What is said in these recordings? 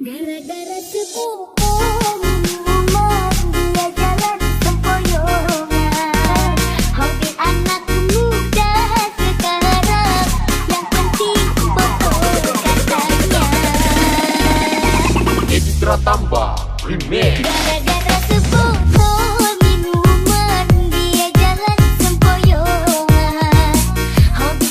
Gara-gara kebohongan, dia jalan sempoyongan. Hobi anak muda sekarang, yang penting bohong katanya. Extra tambah remix. Gara-gara kebohongan, minuman, dia jalan sempoyongan. Hobi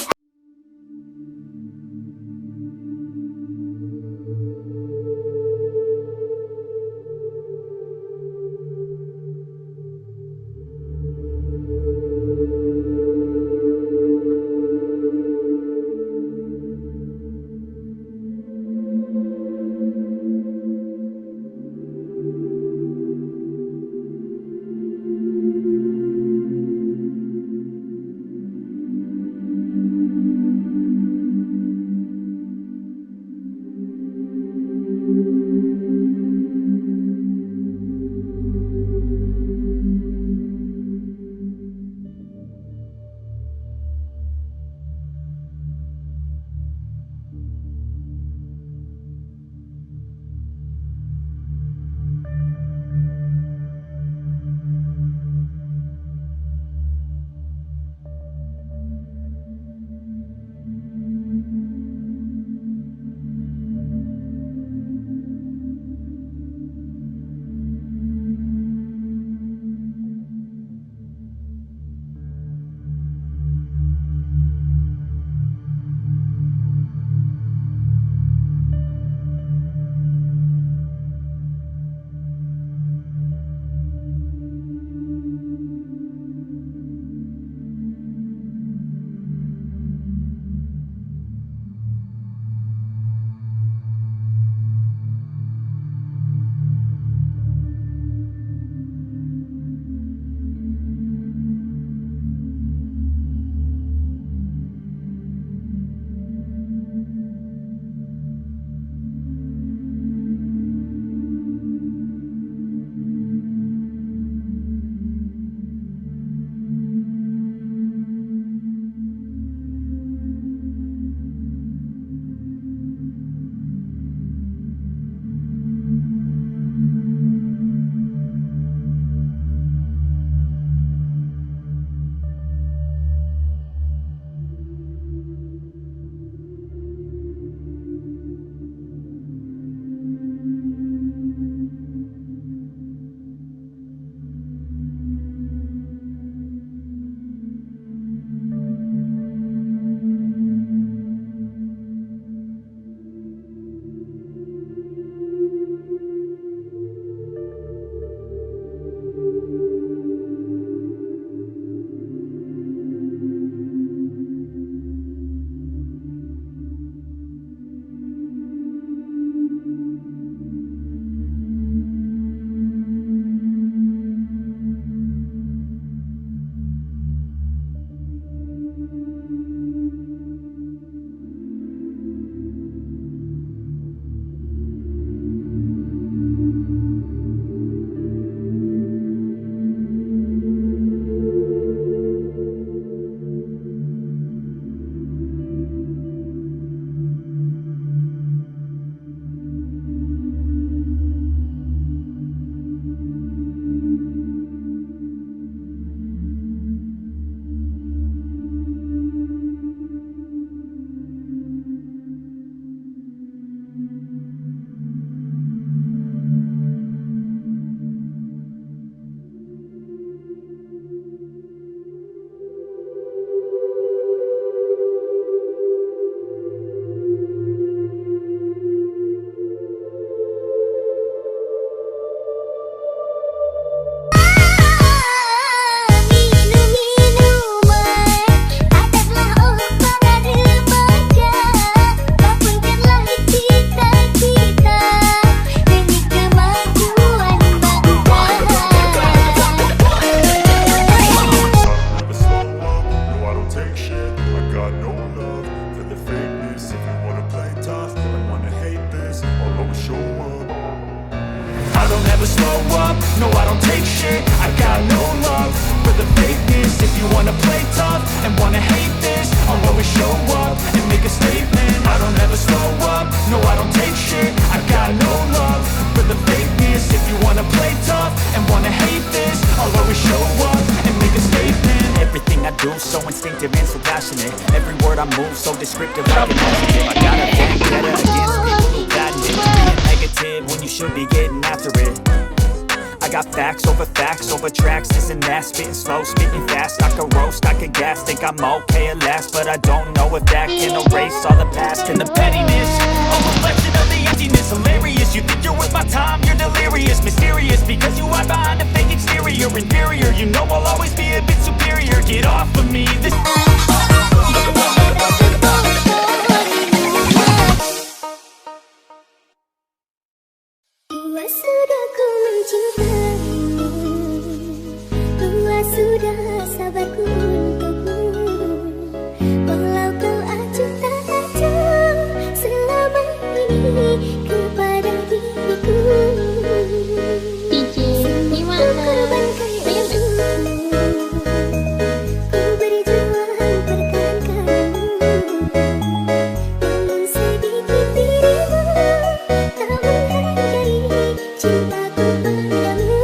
No, I don't take shit, I got no love for the fakeness. If you wanna play tough and wanna hate this, I'll always show up and make a statement. I don't ever slow up, no, I don't take shit, I got no love do, so instinctive and so passionate. Every word I move, so descriptive like an adjective. I got a vendetta against people who patent it, being negative when you should be getting after it. I got facts over tracks, this and that. Spitting slow, spitting fast, I could roast, I could gas. Think I'm okay at last, but I don't know if that can erase all the past and the pettiness. A reflection of the emptiness, hilarious. You think you're with my time, you're delirious. Mysterious, because you hide behind a fake exterior. Inferior, you know I'll always be a bit superior. Get off of me, this Buat sudah ku mencintaimu, buat sudah sabarku untukmu. Walau kau acuh tak acuh selama ini kepada diriku. Semua korbankan untukmu, ku berjuang pertahankanmu. Namun sedikit dirimu tak menghargai cintaku padamu.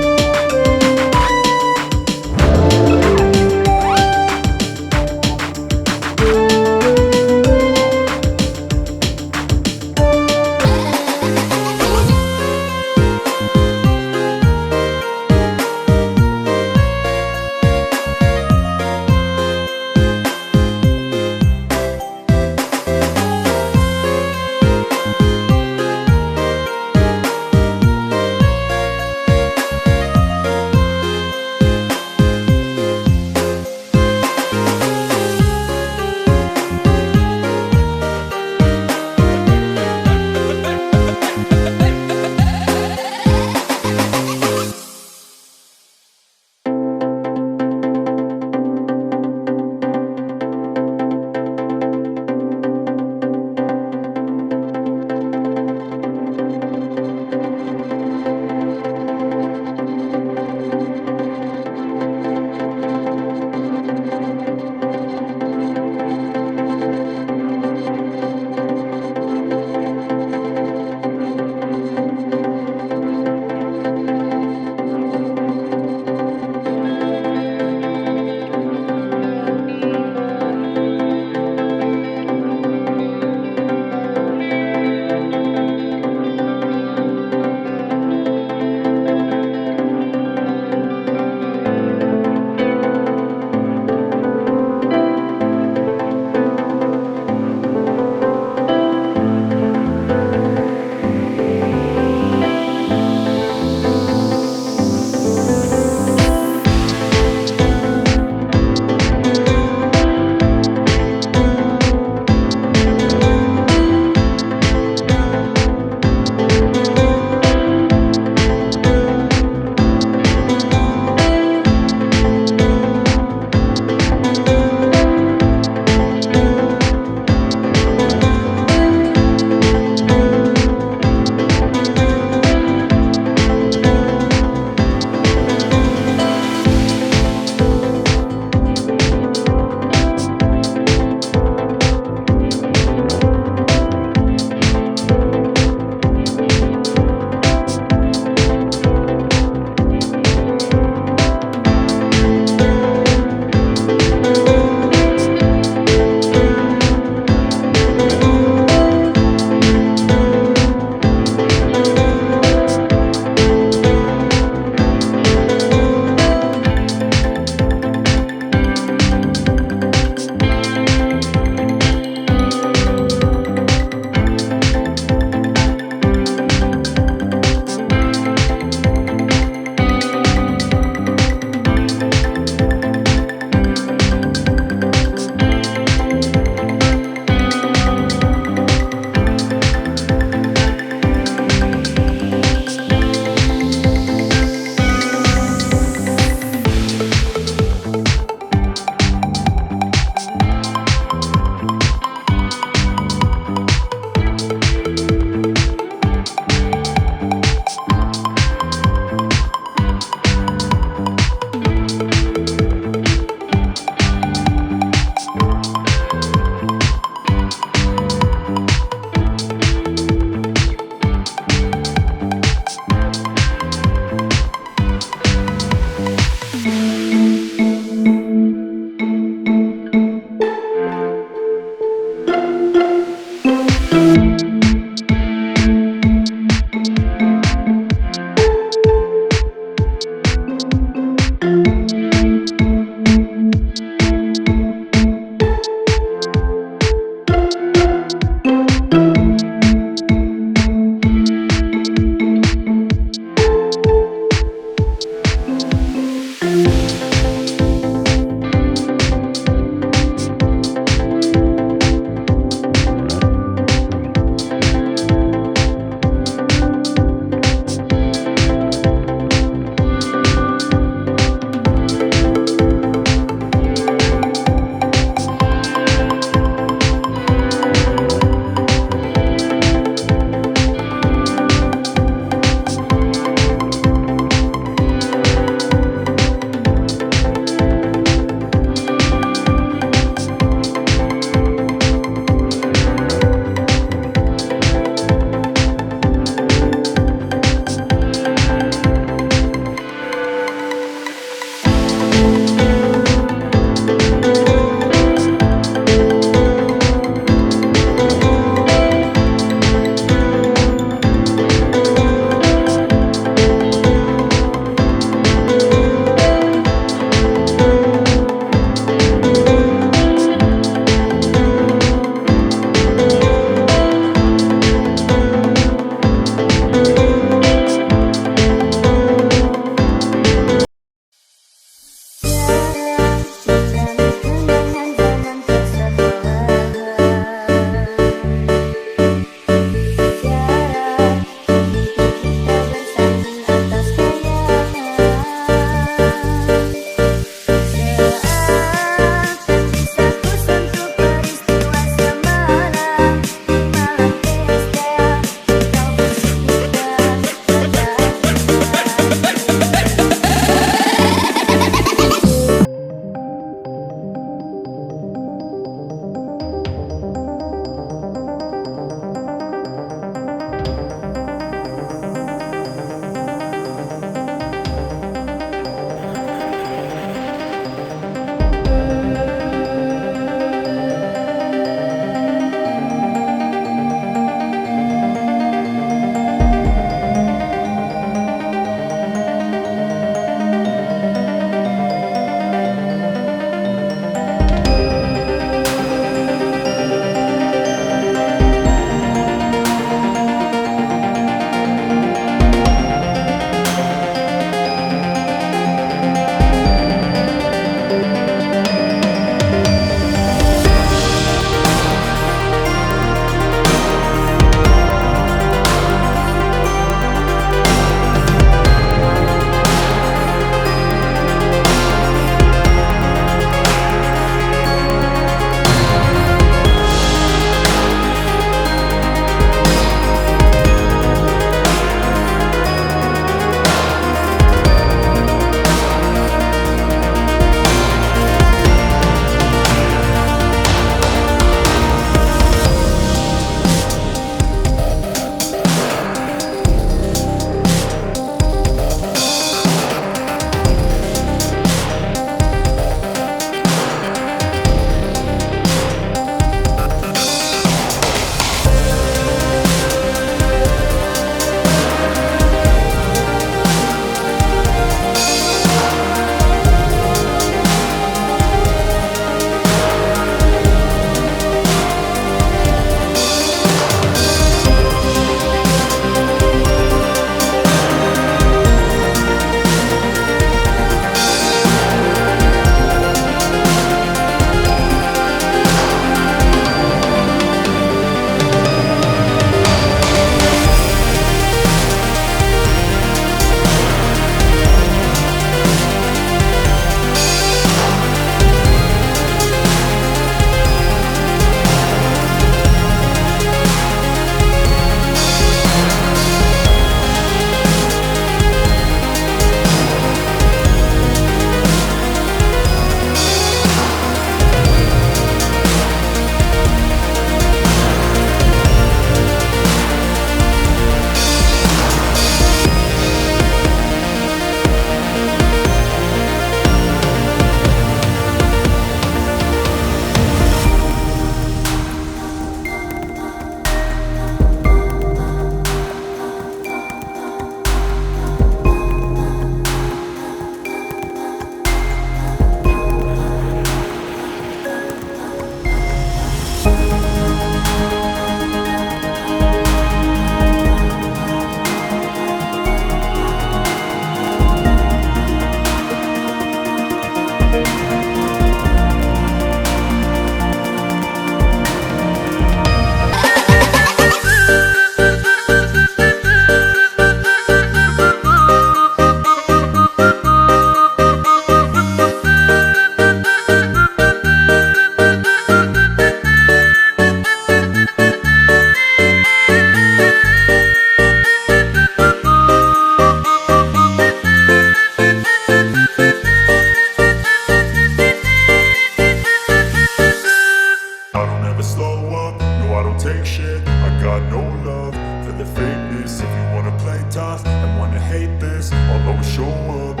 always show up.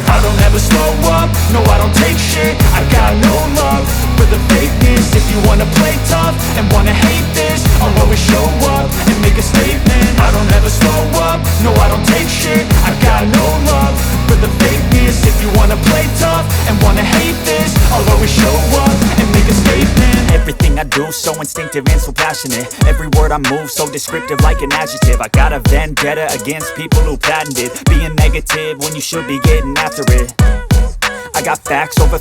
I don't ever slow up, no I don't take shit. I got no love for the fakeness. If you wanna play tough and wanna hate this, I'll always show up and make a statement. I don't ever slow up, no I don't take shit. I got no love for the fakeness. If you wanna play tough and wanna hate this, I'll always show up and make a statement. Everything I do so instinctive and so passionate. Every word I move so descriptive like an adjective. I got a vendetta against people who patented being negative when you should be getting after it. I got facts over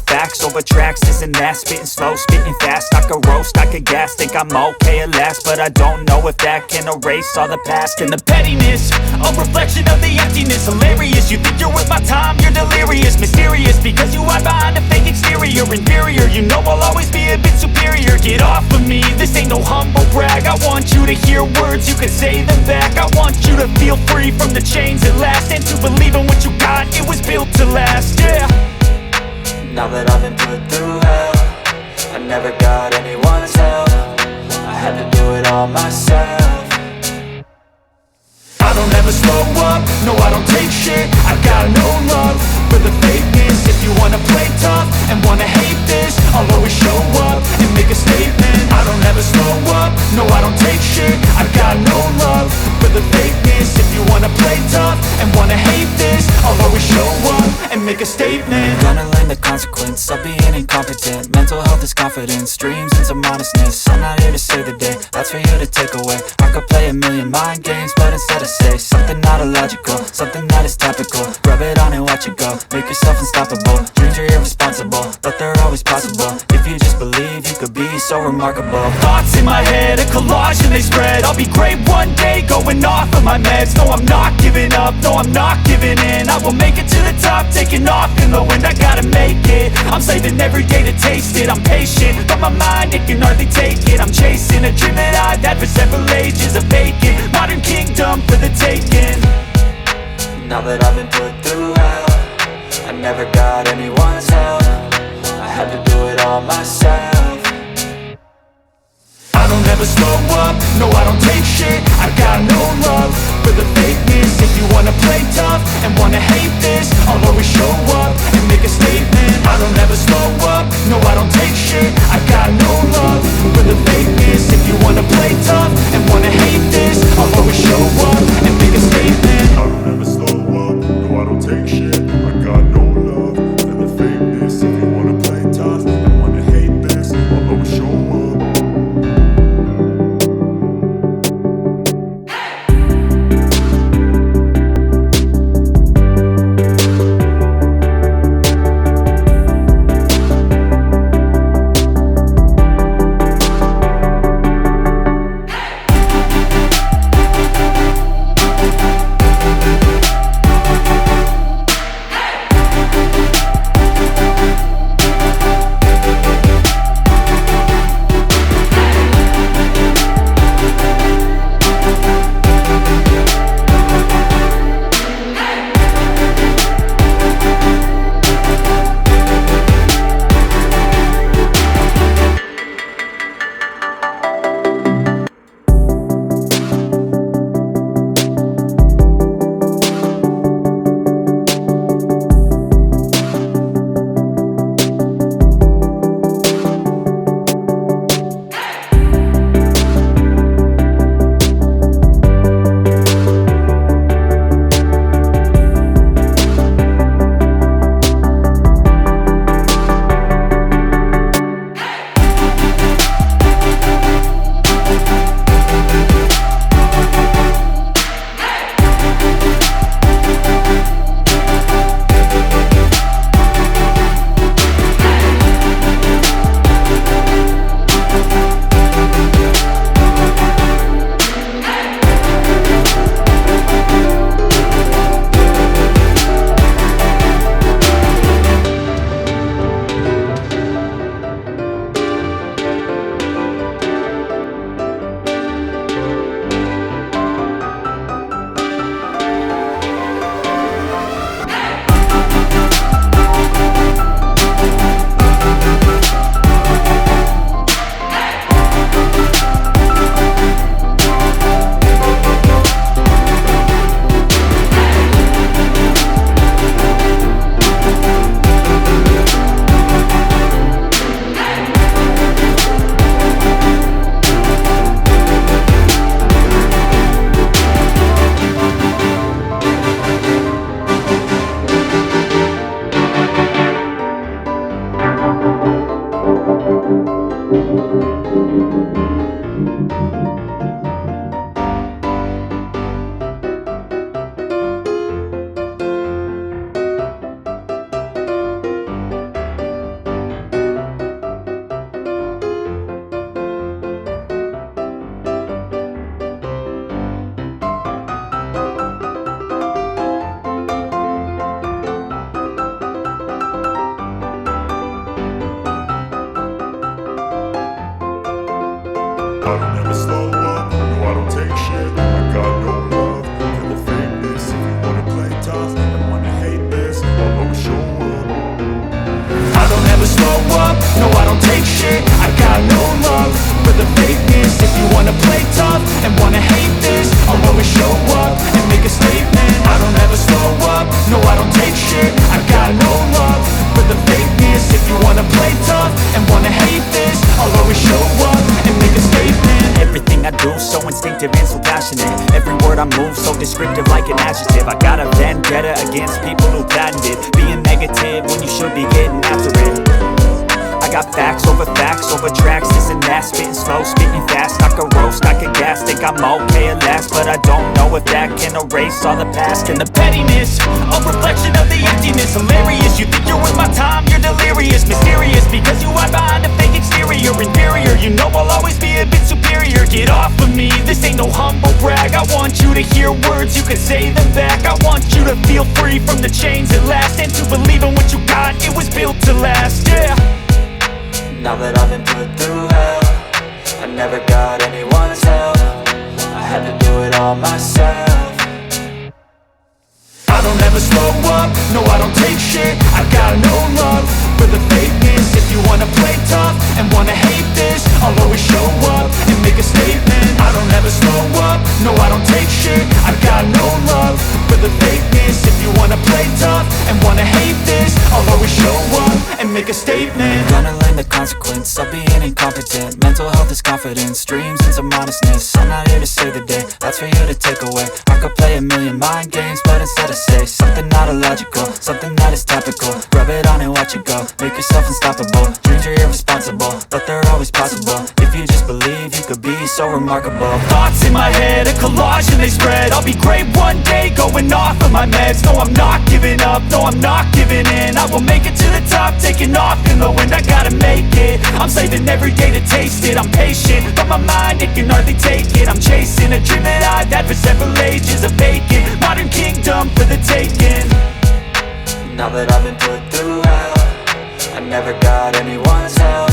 tracks, this and that. Spitting slow, spitting fast, I could roast, I could gas. Think I'm okay at last, but I don't know if that can erase all the past. And the pettiness, a reflection of the emptiness. Hilarious, you think you're worth my time, you're delirious. Mysterious, because you hide behind a fake exterior. Inferior, you know I'll always be a bit superior. Get off of me, this ain't no humble brag. I want you to hear words, you can say them back. I want you to feel free from the chains at last, and to believe in what you got, it was built to last, yeah. Now that I've been put through hell, I never got anyone's help. I had to do it all myself. I don't ever slow up, no I don't take shit. I got no love for the fakeness. If you wanna play tough and wanna hate this, I'll always show up and make a statement. I don't ever slow up, no I don't take shit. I got no love for the fakeness. If you wanna play tough and wanna hate this, I'll always show up and make a statement. Gonna learn the consequence of being incompetent. Mental health is confidence, dreams and some modestness. I'm not here to save the day, that's for you to take away. I could play a million mind games, but instead I say something not illogical, something that is topical. Rub it on and watch it go, make yourself unstoppable. Dreams are irresponsible, but they're always possible. If you just believe, you could be so remarkable. Thoughts in my head, a collage and they spread. I'll be great one day, going off of my meds. No, I'm not giving up, no, I'm not giving in. I will make it to the top, taking off in the wind. I gotta make it, I'm saving every day to taste it. I'm patient, but my mind, it can hardly take it. I'm chasing a dream that I've had for several ages. A vacant, modern kingdom for the taking. Now that I've been put through hell, I never got anyone's help. I had to do it all myself. I don't ever slow up, no I don't take shit. I got no love for the fakeness. If you wanna play tough and wanna hate this, I'll always show up and make a statement. I don't ever slow up, no I don't take shit. I got no love for the fakeness. If you wanna play tough and wanna hate this, I'll always show up and make a statement. I don't ever slow up, no I don't take shit. I got no love for the fakeness. If you wanna play tough and wanna hate this, I'll always show up. tough and wanna hate this, I'll always show up. I don't ever slow up, no I don't take shit. I got no love for the fakeness. If you wanna play tough and wanna hate this, I'll always show up and make a statement. I don't ever slow up, no I don't take shit. I got no love for the fakeness. If you wanna play tough and wanna hate this, I'll always show up and make a statement. Everything I do so instinctive and so passionate. Every word I move so descriptive like an adjective. I got a vendetta against people who patented being negative when you should be getting after it. I got facts over tracks, this and that. Spitting slow, spitting fast, I can roast, I can gas. Think I'm okay at last, but I don't know if that can erase all the past. And the pettiness, a reflection of the emptiness. Hilarious, you think you're worth my time, you're delirious. Mysterious, because you hide behind a fake exterior. Inferior, you know I'll always be a bit superior. Get off of me, this ain't no humble brag. I want you to hear words, you can say them back. I want you to feel free from the chains at last, and to believe in what you got, it was built to last, yeah. Now that I've been put through hell, I never got anyone's help. I had to do it all myself. I don't ever slow up, no I don't take shit. I got no love for the fakeness. If you wanna play tough and wanna hate this, I'll always show up and make a statement. I don't ever slow up, no I don't take shit. I got no love for the fakeness. If you wanna play tough and wanna hate this, I'll always show up and make a statement. Gonna learn the consequence of being incompetent. Mental health is confidence, dreams and some honestness. I'm not here to save the day, that's for you to take away. I could play a million mind games, but instead I say something not illogical, something that is topical. Rub it on and watch it go, make yourself unstoppable. Dreams are irresponsible, but they're always possible. If you just believe, you could be so remarkable. Thoughts in my head, a collage and they spread. I'll be great one day, going off of my meds. No, I'm not giving up, no, I'm not giving in. I will make it to the top, taking off in the wind. I gotta make it, I'm saving every day to taste it. I'm patient, but my mind, it can hardly take it. I'm chasing a dream that I've had for several ages. A vacant, modern kingdom for the taking. Now that I've been put through hell, I never got anyone's help.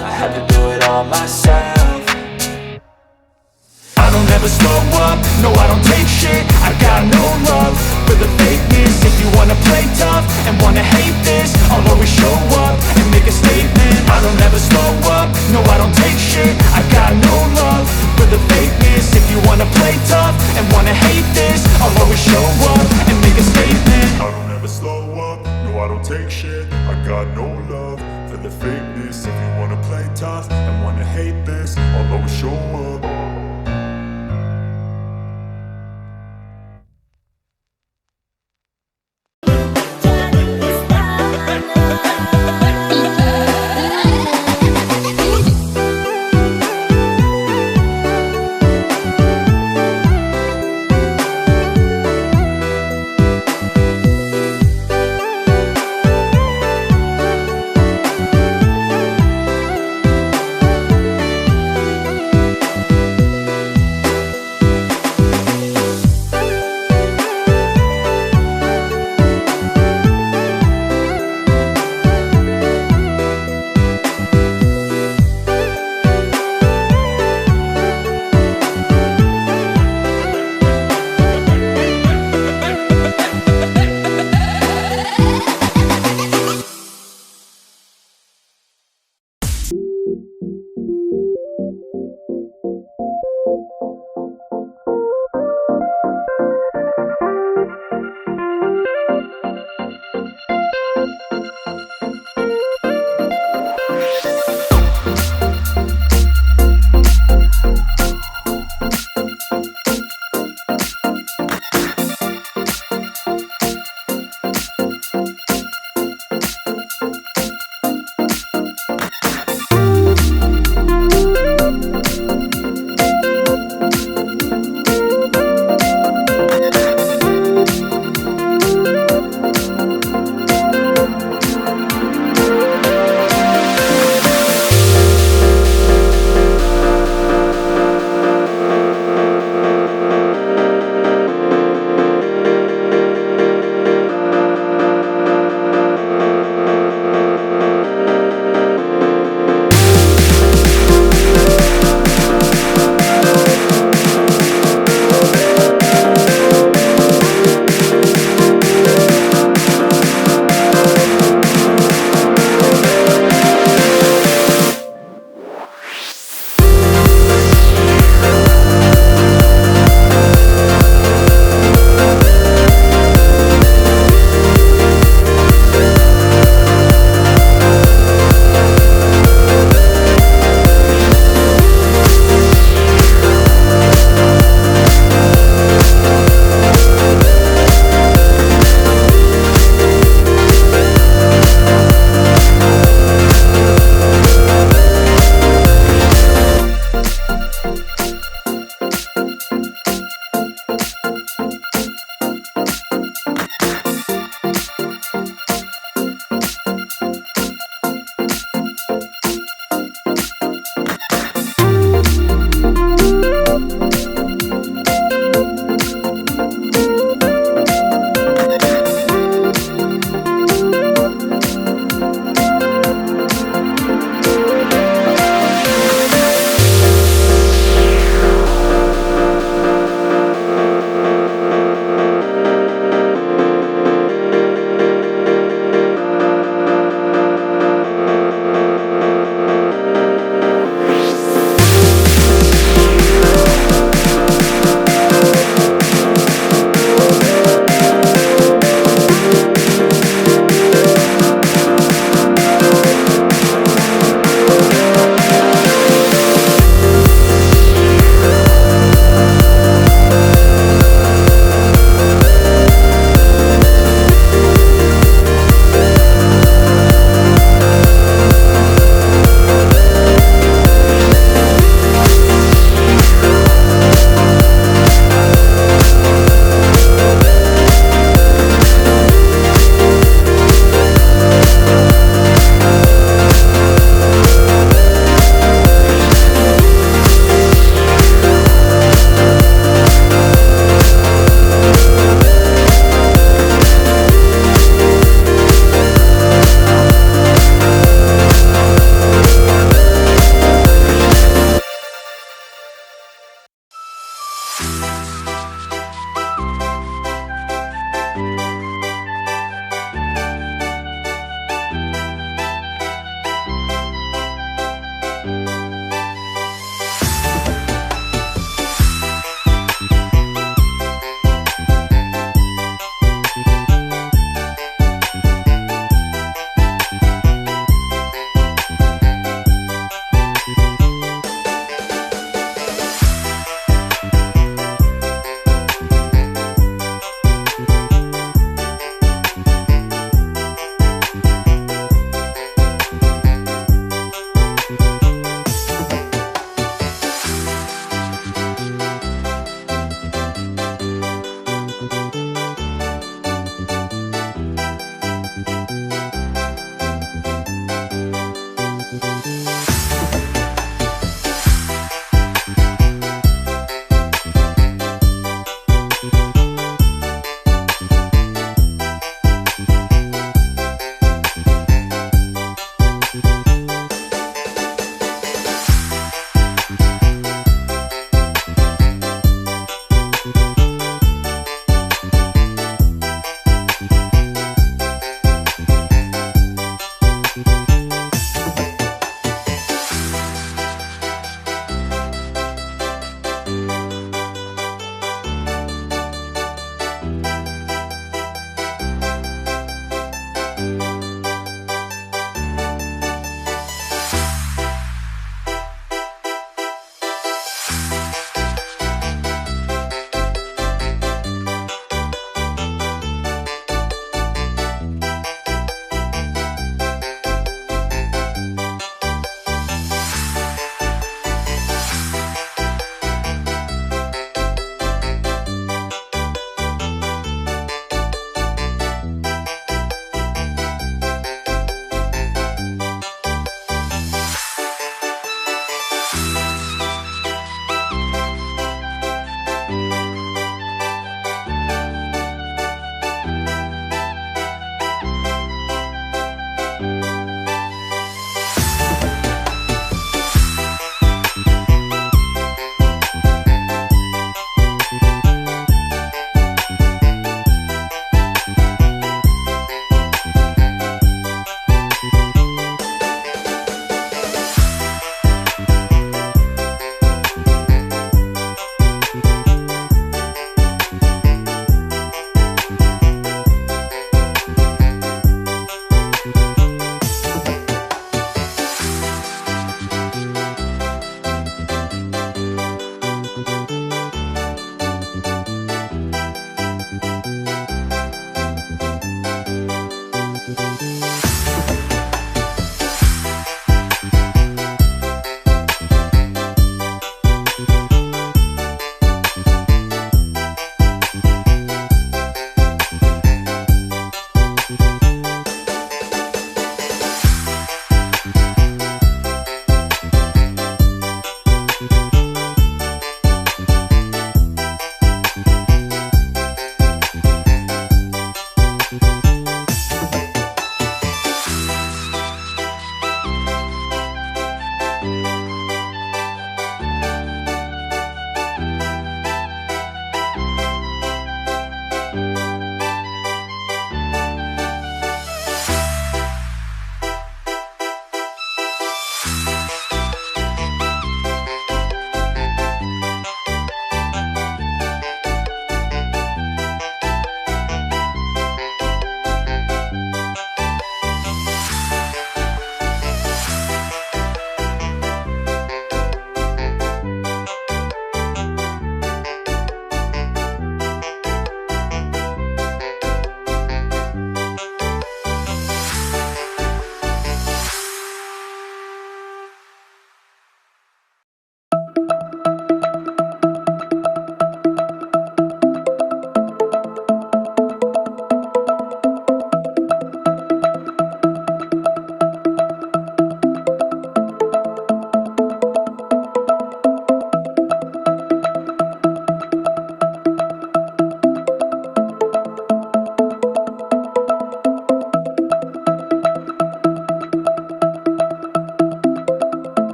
I had to do it all myself. I don't ever slow up, no I don't take shit. I got no love for the fakeness. If you wanna play tough and wanna hate this, I'll always show up and make a statement. I don't ever slow up, no I don't take shit. I got no love for the fakeness. If you wanna play tough and wanna hate this, I'll always show up and make a statement. I don't ever slow up, no I don't take shit. I got no love for the fakeness. If you wanna play tough and wanna hate this, I'll always show up.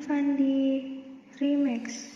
Fandi Remix.